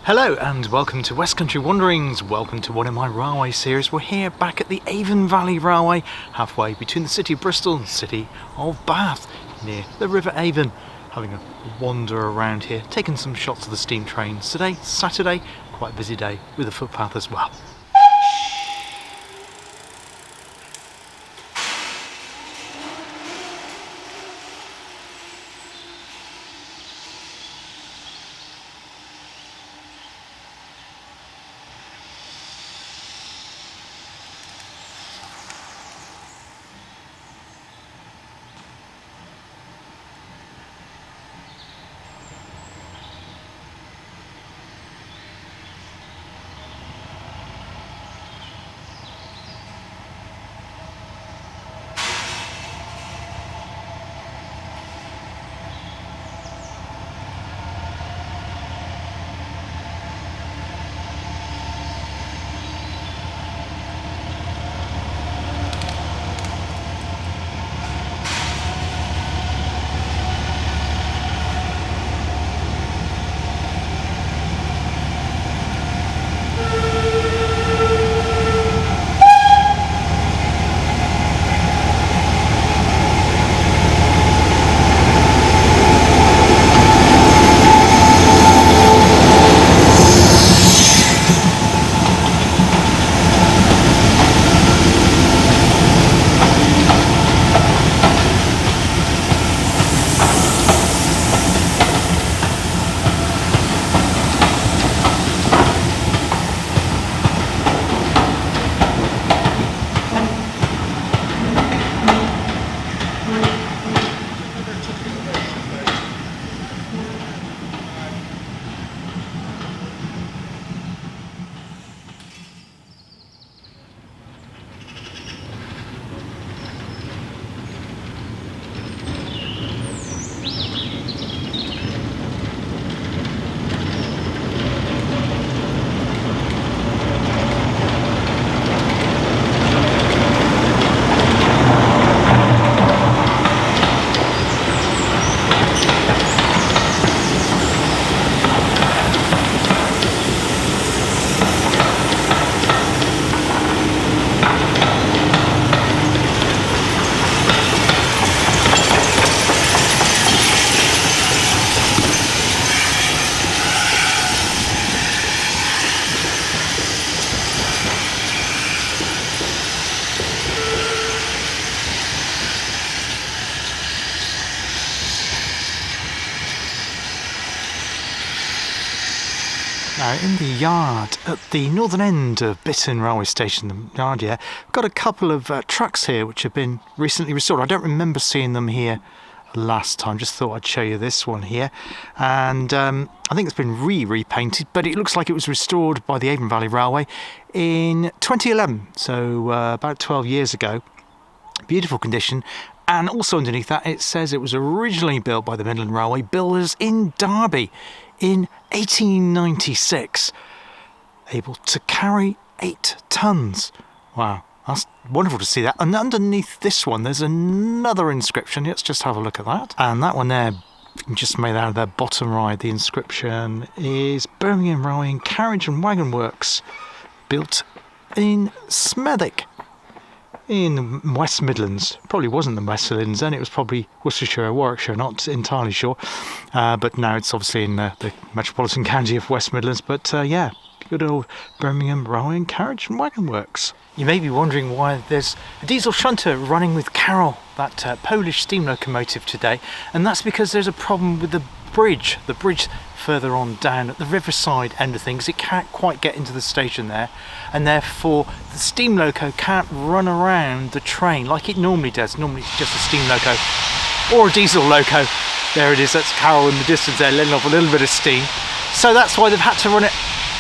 Hello and welcome to West Country Wanderings. Welcome to one of my railway series. We're here back at the Avon Valley Railway, halfway between the city of Bristol and the city of Bath, near the River Avon. Having a wander around here, taking some shots of the steam trains. Today, Saturday, quite a busy day with a footpath as well. Now in the yard at the northern end of Bitton railway station, the yard here, we've got a couple of trucks here which have been recently restored. I don't remember seeing them here last time, just thought I'd show you this one here. And I think it's been repainted, but it looks like it was restored by the Avon Valley Railway in 2011, so about 12 years ago. Beautiful condition. And also underneath that it says it was originally built by the Midland Railway builders in Derby in 1896, able to carry 8 tons. Wow, that's wonderful to see that. And underneath this one there's another inscription. Let's just have a look at that. And that one there, just made out of their bottom right, the inscription is Birmingham Railway and Carriage and Wagon Works, built in Smethwick in the West Midlands. Probably wasn't the West Midlands then, it was probably Worcestershire or Warwickshire, not entirely sure. But now it's obviously in the metropolitan county of West Midlands. But yeah, Good old Birmingham Railway and Carriage and Wagon Works. You may be wondering why there's a diesel shunter running with Carol, that Polish steam locomotive today, and that's because there's a problem with the bridge further on down at the riverside end of things. It can't quite get into the station there, and therefore the steam loco can't run around the train like it normally does. Normally it's just a steam loco or a diesel loco. There it is, that's Carol in the distance there letting off a little bit of steam. So that's why they've had to run it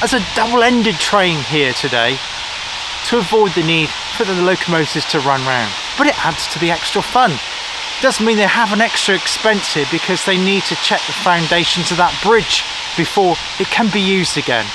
as a double-ended train here today to avoid the need for the locomotives to run round. But it adds to the extra fun. Doesn't mean they have an extra expense here because they need to check the foundations of that bridge before it can be used again.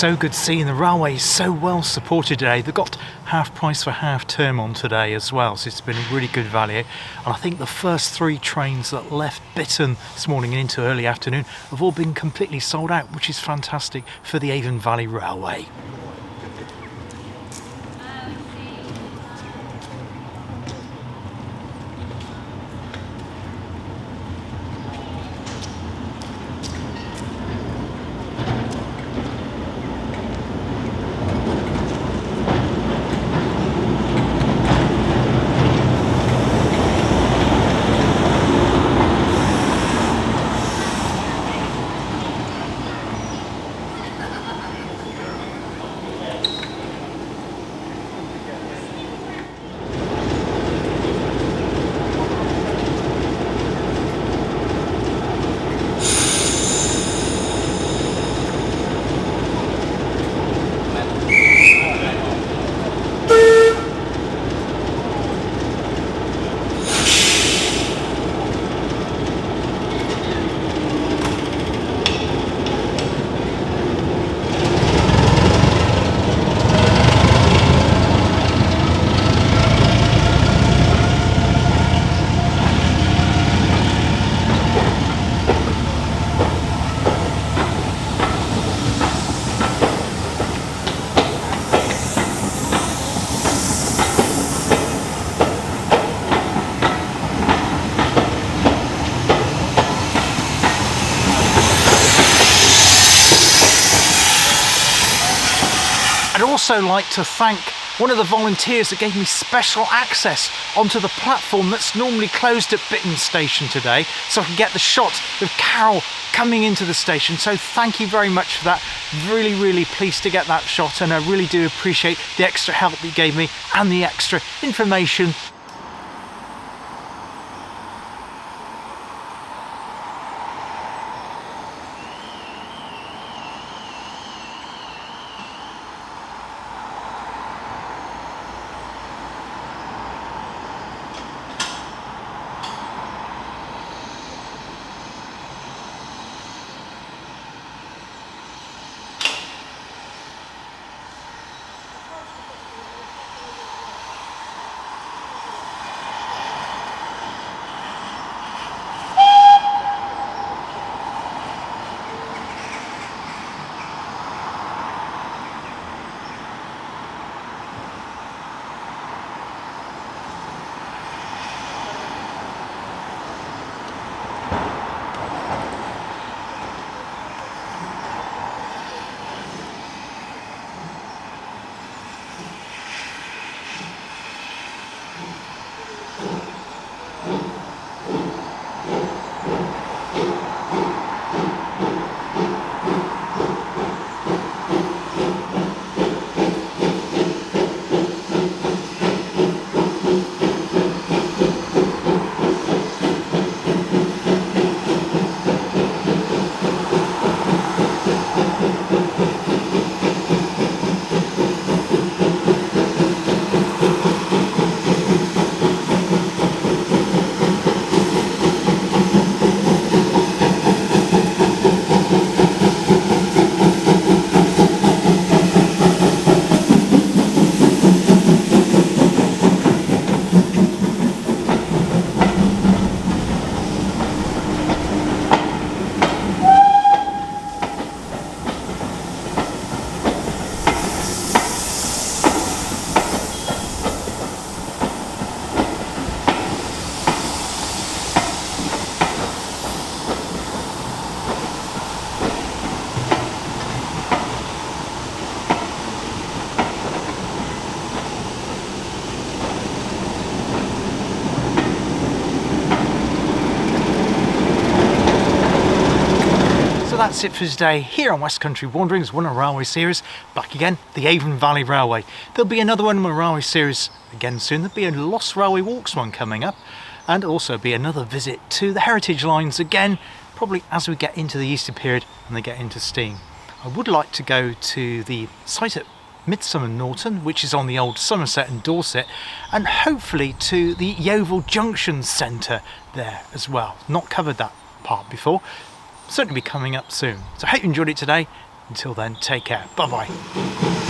so good seeing the railway so well supported today. They've got half price for half term on today as well, so it's been a really good value. And I think the first 3 trains that left Bitton this morning and into early afternoon have all been completely sold out, which is fantastic for the Avon Valley Railway. I'd also like to thank one of the volunteers that gave me special access onto the platform that's normally closed at Bitton Station today, so I can get the shot of Carol coming into the station. So thank you very much for that. Really pleased to get that shot, and I really do appreciate the extra help that you gave me and the extra information. That's it for today here on West Country Wanderings, one of Railway series. Back again, the Avon Valley Railway. There'll be another one of my Railway series again soon. There'll be a Lost Railway Walks one coming up, and also be another visit to the heritage lines again, probably as we get into the Easter period and they get into steam. I would like to go to the site at Midsummer Norton, which is on the old Somerset and Dorset, and hopefully to the Yeovil Junction Centre there as well. Not covered that part before. Certainly be coming up soon. So I hope you enjoyed it today. Until then, take care. Bye bye.